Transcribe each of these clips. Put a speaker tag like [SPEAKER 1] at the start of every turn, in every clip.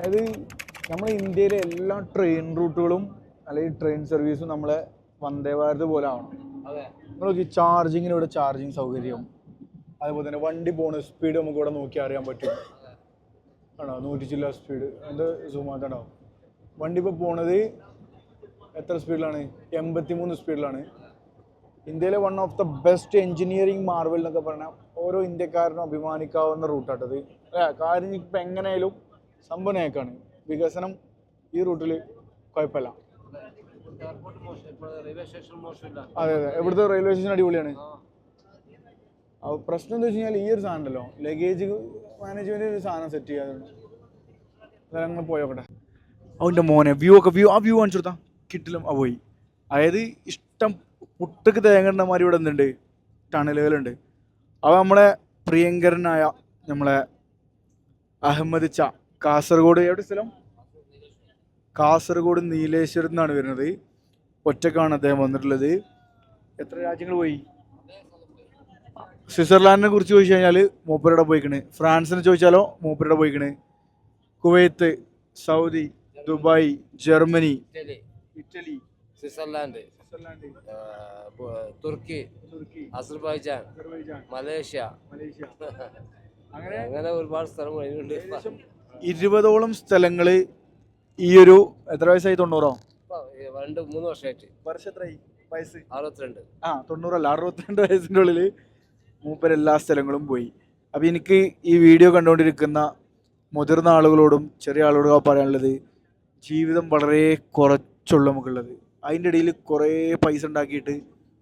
[SPEAKER 1] അതായത് നമ്മുടെ ഇന്ത്യയിലെ എല്ലാ ട്രെയിൻ റൂട്ടുകളും അല്ലെങ്കിൽ ട്രെയിൻ സർവീസും നമ്മളെ വന്ദേ ഭാരത് പോലെ ആവണം. നമ്മൾ നോക്കി ചാർജിങ്ങിന് ഇവിടെ ചാർജിങ് സൗകര്യം, അതുപോലെ തന്നെ വണ്ടി പോണ സ്പീഡ് നമുക്ക് ഇവിടെ നോക്കി അറിയാൻ പറ്റും. ആണോ 100 ചില്ല സ്പീഡ് എന്ത് സുമാതാണോ വണ്ടി ഇപ്പോൾ പോണത് എത്ര സ്പീഡിലാണ്? 83 സ്പീഡിലാണ്. ഇന്ത്യയിലെ one of the best engineering Marvel എന്നൊക്കെ പറഞ്ഞാൽ ഓരോ ഇന്ത്യക്കാരനും അഭിമാനിക്കാവുന്ന റൂട്ടാട്ടത്. കാര്യം ഇപ്പം എങ്ങനെയായാലും സംഭവനേക്കാണ് വികസനം ഈ റൂട്ടിൽ കുഴപ്പമില്ല. അതെ അതെ, ഇവിടുത്തെ റെയിൽവേ സ്റ്റേഷൻ അടിപൊളിയാണ്. പ്രശ്നം എന്താ വെച്ച് കഴിഞ്ഞാൽ ഈ ഒരു സാധനം ഉണ്ടല്ലോ, ലഗേജ് മാനേജ്മെന്റ് ഒരു സാധനം സെറ്റ് ചെയ്യാറുണ്ട്. അതങ്ങനെ പോയോക്കട്ടെ. അവൻ്റെ മോനെ വ്യൂ ആ വ്യൂ കാണിച്ചു കൊടുത്താൽ കിട്ടിലും പോയി. അതായത് ഇഷ്ടം പുട്ടക്ക് തേങ്ങണ്ടമാർ ഇവിടെ എന്തുണ്ട്, ടണലുകളുണ്ട്. അവ നമ്മളെ പ്രിയങ്കരനായ നമ്മളെ അഹമ്മദ് ച കാസർഗോഡ്, എവിടെ സ്ഥലം? കാസർഗോഡ് നീലേശ്വരത്ത് നിന്നാണ് വരുന്നത്. ഒറ്റക്കാണ് അദ്ദേഹം വന്നിട്ടുള്ളത്. എത്ര രാജ്യങ്ങൾ പോയി? സ്വിറ്റ്സർലാൻഡിനെ കുറിച്ച് ചോദിച്ചു കഴിഞ്ഞാൽ മൂപ്പരുടെ പോയിക്കണ്. ഫ്രാൻസിനെ ചോദിച്ചാലോ മൂപ്പരുടെ പോയിക്കണ്. Kuwait, Saudi, Dubai, Germany, Italy,
[SPEAKER 2] Switzerland, Turkey, Azerbaijan, Malaysia, അങ്ങനെ ഒരുപാട് സ്ഥലങ്ങളുണ്ട്.
[SPEAKER 1] 20ഓളം സ്ഥലങ്ങള് ഈ ഒരു എത്ര വയസ്സായി? 90ഓ?
[SPEAKER 2] 2-3 വർഷമായിട്ട്.
[SPEAKER 1] വർഷം എത്രയായി? വയസ്സ്
[SPEAKER 2] 62.
[SPEAKER 1] 90 അല്ല, 62 വയസ്സിൻ്റെ ഉള്ളിൽ മൂപ്പർ എല്ലാ സ്ഥലങ്ങളും പോയി. അപ്പം എനിക്ക് ഈ വീഡിയോ കണ്ടുകൊണ്ടിരിക്കുന്ന മുതിർന്ന ആളുകളോടും ചെറിയ ആളുകളോടും പറയാനുള്ളത്, ജീവിതം വളരെ കുറച്ചുള്ള നമുക്കുള്ളത്. അതിൻ്റെ ഇടയിൽ കുറേ പൈസ ഉണ്ടാക്കിയിട്ട്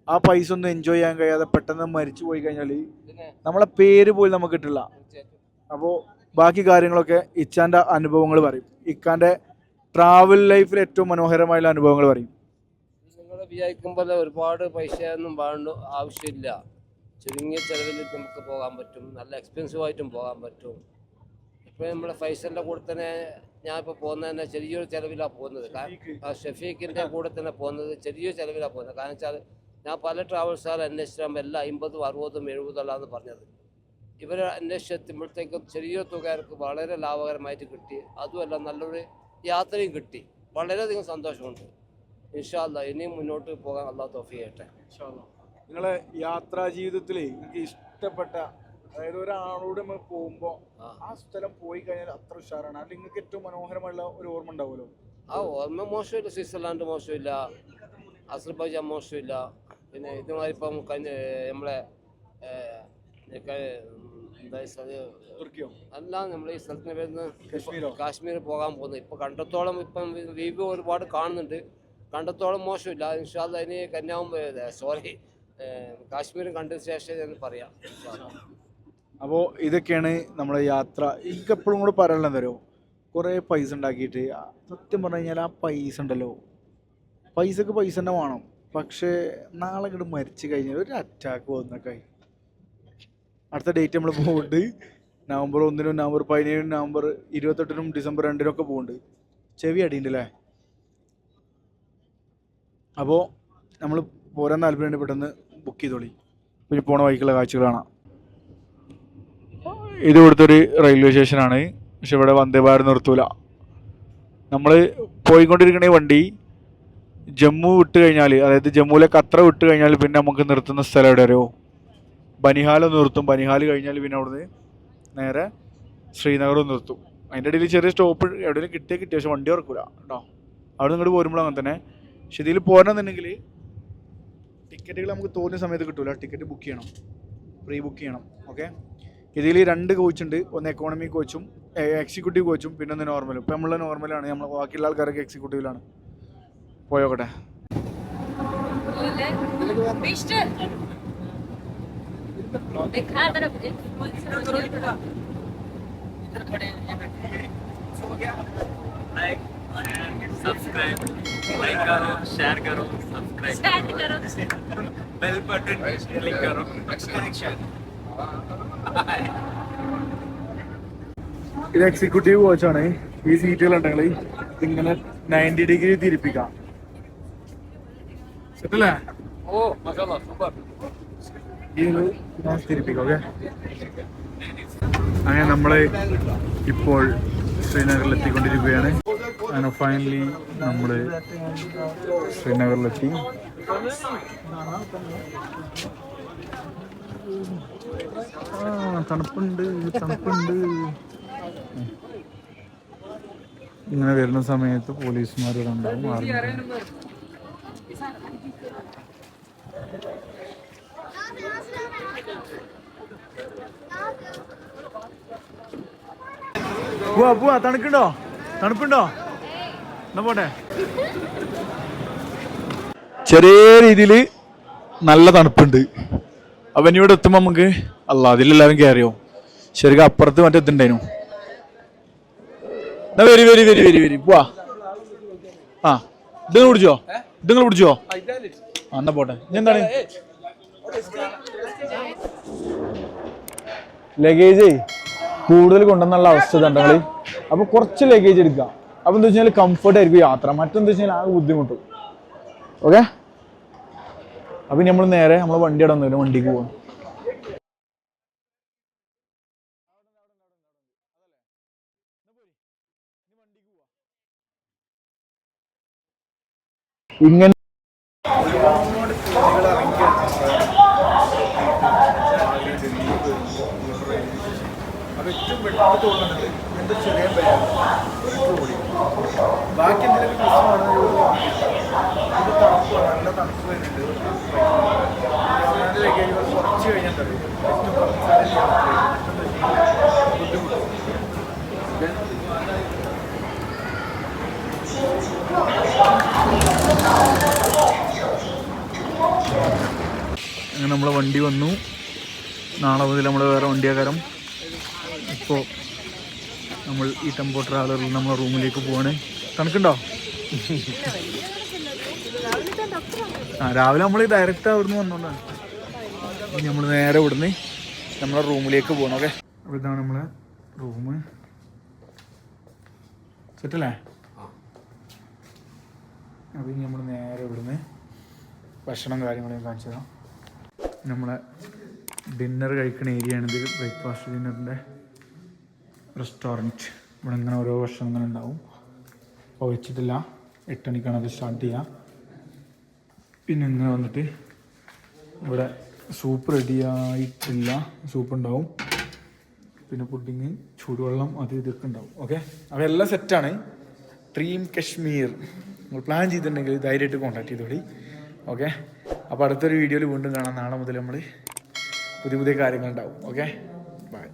[SPEAKER 1] ആ പൈസ ഒന്നും എൻജോയ് ചെയ്യാൻ കഴിയാതെ പെട്ടെന്ന് മരിച്ചു പോയി കഴിഞ്ഞാൽ നമ്മളെ പേര് പോലും നമുക്ക് കിട്ടില്ല. അപ്പോൾ ബാക്കി കാര്യങ്ങളൊക്കെ ഇച്ചാൻ്റെ അനുഭവങ്ങൾ പറയും. ഇക്കാൻ്റെ ട്രാവൽ ലൈഫിൽ ഏറ്റവും മനോഹരമായുള്ള അനുഭവങ്ങൾ പറയും.
[SPEAKER 2] നിങ്ങൾ വിചാരിക്കുമ്പോൾ ഒരുപാട് പൈസ ഒന്നും വേണ്ട ആവശ്യമില്ല. ചുരുങ്ങിയ ചിലവിൽ നമുക്ക് പോകാൻ പറ്റും, നല്ല എക്സ്പെൻസീവ് ആയിട്ടും പോകാൻ പറ്റും. ഇപ്പോൾ നമ്മുടെ ഫൈസലിൻ്റെ കൂടെ തന്നെ ഞാനിപ്പോൾ പോകുന്നത് തന്നെ ചെറിയൊരു ചിലവിലാണ് പോകുന്നത്. ഷഫീഖിൻ്റെ കൂടെ തന്നെ പോകുന്നത് ചെറിയൊരു ചിലവിലാണ് പോകുന്നത്. കാരണം വെച്ചാൽ ഞാൻ പല ട്രാവൽസുകാർ അന്വേഷിച്ചാൽ എല്ലാം 50, 60, 70 അല്ലാന്ന് പറഞ്ഞത്. ഇവർ അന്വേഷിച്ചെത്തുമ്പോഴത്തേക്കും ചെറിയ തുകർക്ക് വളരെ ലാഭകരമായിട്ട് കിട്ടി. അതുമല്ല നല്ലൊരു യാത്രയും കിട്ടി. വളരെയധികം സന്തോഷമുണ്ട്. ഇൻഷാ അല്ലാഹ് ഇനിയും മുന്നോട്ട് പോകാൻ അല്ലാഹു തൗഫീഖ് ചെയ്യട്ടെ.
[SPEAKER 1] നിങ്ങളെ യാത്രാ ജീവിതത്തിൽ എനിക്ക് ഇഷ്ടപ്പെട്ട, അതായത് ഒരാളോട് നമ്മൾ പോകുമ്പോൾ ആ സ്ഥലം പോയി കഴിഞ്ഞാൽ അത്ര ഉഷാറാണ്. അല്ലെങ്കിൽ നിങ്ങൾക്ക് ഏറ്റവും മനോഹരമുള്ള ഒരു ഓർമ്മ ഉണ്ടാവുമല്ലോ?
[SPEAKER 2] ആ ഓർമ്മ മോശമില്ല. സ്വിറ്റ്സർലാൻഡ് മോശമില്ല, അസർബൈജാൻ മോശമില്ല. പിന്നെ ഇതുമാതിരി ഇപ്പം നമ്മളെ
[SPEAKER 1] തുർക്കിയോ
[SPEAKER 2] അല്ല, നമ്മൾ ഈ സ്ഥലത്തിന് വരുന്ന കാശ്മീർ പോകാൻ പോകുന്നത്. ഇപ്പം കണ്ടത്തോളം ഇപ്പം റിവ്യൂ ഒരുപാട് കാണുന്നുണ്ട്. കണ്ടത്തോളം മോശമില്ല. ഇൻഷാ അല്ലാഹ് ഇനി കാശ്മീരും കണ്ടതിന് ശേഷം എന്ന് പറയാം.
[SPEAKER 1] അപ്പോൾ ഇതൊക്കെയാണ് നമ്മളെ യാത്ര. എനിക്ക് എപ്പോഴും കൂടെ പറയാനുള്ളത് തരുമോ? കുറേ പൈസ ഉണ്ടാക്കിയിട്ട് സത്യം പറഞ്ഞു കഴിഞ്ഞാൽ ആ പൈസ ഉണ്ടല്ലോ, പൈസക്ക് പൈസ തന്നെ വേണം. പക്ഷേ നാളെ ഇങ്ങോട്ട് മരിച്ചു കഴിഞ്ഞാൽ ഒരു അറ്റാക്ക് വന്നൊക്കെ അടുത്ത ഡേറ്റ് നമ്മൾ പോകുന്നുണ്ട്. നവംബർ 1-നും നവംബർ 17-നും നവംബർ 28-നും ഡിസംബർ 2-നും ഒക്കെ പോകുന്നുണ്ട്. ചെവി അടിയുണ്ടല്ലേ? അപ്പോൾ നമ്മൾ പോരാൻ താല്പര്യം പെട്ടെന്ന് ബുക്ക് ചെയ്തോളി. പിന്നെ പോണ വഴിക്കുള്ള കാഴ്ചകൾ കാണാം. ഇത് ഇവിടുത്തെ റെയിൽവേ സ്റ്റേഷനാണ്. പക്ഷെ ഇവിടെ വന്ദേ ഭാരത് നിർത്തൂല. നമ്മൾ പോയിക്കൊണ്ടിരിക്കുന്ന വണ്ടി ജമ്മു വിട്ട് കഴിഞ്ഞാൽ, അതായത് ജമ്മുവിലെ കത്ര വിട്ട് കഴിഞ്ഞാൽ പിന്നെ നമുക്ക് നിർത്തുന്ന സ്ഥലം എവിടെ അറിയോ? ബനിഹാൽ നിർത്തും. ബനിഹാൽ കഴിഞ്ഞാൽ പിന്നെ അവിടുന്ന് നേരെ ശ്രീനഗർ നിർത്തും. അതിൻ്റെ ഇടയിൽ ചെറിയ സ്റ്റോപ്പ് എവിടെയെങ്കിലും കിട്ടിയ പക്ഷെ വണ്ടി ഉറക്കൂല കേട്ടോ. അവിടെ നിന്ന് ഇങ്ങോട്ട് പോരുമ്പോൾ അങ്ങനെ തന്നെ. പക്ഷെ ഇതിൽ പോരണമെന്നുണ്ടെങ്കിൽ ടിക്കറ്റുകൾ നമുക്ക് തോന്നിയ സമയത്ത് കിട്ടില്ല. ടിക്കറ്റ് ബുക്ക് ചെയ്യണം, പ്രീ ബുക്ക് ചെയ്യണം. ഓക്കെ, ഇതിൽ 2 കോച്ചുണ്ട്. ഒന്ന് എക്കോണമി കോച്ചും എക്സിക്യൂട്ടീവ് കോച്ചും, പിന്നെ ഒന്ന് നോർമലും. ഇപ്പം നമ്മളെ നോർമലാണ്, നമ്മൾ ബാക്കിയുള്ള ആൾക്കാരൊക്കെ എക്സിക്യൂട്ടീവിലാണ്. പോയോക്കട്ടെ.
[SPEAKER 3] सब्सक्राइब, लाइक करो, शेयर करो, सब्सक्राइब करो, बेल बटन क्लिक करो, कनेक्शन.
[SPEAKER 1] ഇത് എക്സിക്യൂട്ടീവ് കോച്ചാണ്. ഈ സീറ്റുകളുണ്ടെങ്കിൽ ഇങ്ങനെ 90 ഡിഗ്രി തിരിപ്പിക്കാം. സെറ്റല്ലേ?
[SPEAKER 3] ഓ മാഷാഅല്ലാ, സൂപ്പർ.
[SPEAKER 1] ഈ ഒരു തിരിപ്പിക്കാം. ഓക്കെ, അങ്ങനെ നമ്മൾ ഇപ്പോൾ ശ്രീനഗറിൽ എത്തിക്കൊണ്ടിരിക്കുകയാണ്. അങ്ങനെ ഫൈനലി നമ്മൾ ശ്രീനഗറിലെത്തി. തണുപ്പുണ്ട്. ഇങ്ങനെ വരുന്ന സമയത്ത് പോലീസുമാരുടെ ഉണ്ടാവും. പോവാ തണുപ്പുണ്ടോ എന്നാ പോട്ടെ. ചെറിയ രീതിയിൽ നല്ല തണുപ്പുണ്ട്. അപ്പൊ ഇനി ഇവിടെ എത്തുമ്പോ നമുക്ക് അതിലെല്ലാവരും കയറിയോ. ശരിക്കും അപ്പുറത്ത് മറ്റേ എത്തുണ്ടായിരുന്നു. വരി പോവാ. ഇത് പിടിച്ചോ എന്നാ പോട്ടെ. എന്താണ് ലഗേജ് കൂടുതൽ കൊണ്ടുവന്നുള്ള അവസ്ഥ തണ്ടങ്ങള്. അപ്പൊ കുറച്ച് ലഗേജ് എടുക്കാം. അപ്പൊ എന്താ വെച്ചാൽ കംഫർട്ട് ആയിരിക്കും യാത്ര. മറ്റെന്താ വെച്ചാൽ ആകെ ബുദ്ധിമുട്ടും. ഓക്കെ, അപ്പൊ നമ്മൾ നേരെ നമ്മളെ വണ്ടി അവിടെ വന്നില്ല, വണ്ടിക്ക് പോവാം. ഇങ്ങനെ ബാക്കി എന്തെങ്കിലും പ്രശ്നമാണ്. നല്ല തണുപ്പ് വരുന്നുണ്ട്. കുറച്ച് കഴിഞ്ഞാൽ അങ്ങനെ നമ്മളെ വണ്ടി വന്നു. നാളെ മുതൽ നമ്മൾ വേറെ വണ്ടിയാകാരം. ഇപ്പോൾ നമ്മൾ ഈ ടെമ്പോ ട്രാവലറിൽ നമ്മളെ റൂമിലേക്ക് പോവാണ്. തണുക്കുണ്ടോ? രാവിലെ നമ്മൾ ഡയറക്റ്റ് അവിടുന്ന് വന്നോണ്ടാണ്. ഇനി നമ്മൾ നേരെ ഇവിടുന്ന് നമ്മളെ റൂമിലേക്ക് പോകണം. ഓക്കെ, അപ്പോൾ ഇതാണ് നമ്മളെ റൂം. സെറ്റല്ലേ? അപ്പോൾ ഇനി നമ്മൾ നേരെ ഇവിടുന്ന് ഭക്ഷണം കാര്യങ്ങളൊക്കെ കാണിച്ചു തരാം. നമ്മളെ ഡിന്നർ കഴിക്കുന്ന ഏരിയയാണിത്. Breakfast ഡിന്നറിൻ്റെ restaurant. ഇവിടെ ഇങ്ങനെ ഓരോ ഭക്ഷണങ്ങൾ ഉണ്ടാവും. അപ്പോൾ വെച്ചിട്ടില്ല, 8 മണിക്കാണ് അത് സ്റ്റാർട്ട് ചെയ്യുക. പിന്നെ ഇങ്ങനെ വന്നിട്ട് ഇവിടെ സൂപ്പ് റെഡിയായിട്ടില്ല, സൂപ്പ് ഉണ്ടാവും. പിന്നെ പുഡിങ്, ചൂടുവെള്ളം, അത് ഇതൊക്കെ ഉണ്ടാവും. ഓക്കെ, അപ്പോൾ എല്ലാം സെറ്റാണ്. ഡ്രീം കശ്മീർ നിങ്ങൾ പ്ലാൻ ചെയ്തിട്ടുണ്ടെങ്കിൽ ധൈര്യമായിട്ട് കോൺടാക്ട് ചെയ്തോളി. ഓക്കെ, അപ്പോൾ അടുത്തൊരു വീഡിയോയിൽ വീണ്ടും കാണാം. നാളെ മുതൽ നമ്മൾ പുതിയ കാര്യങ്ങളുണ്ടാവും. Okay, by.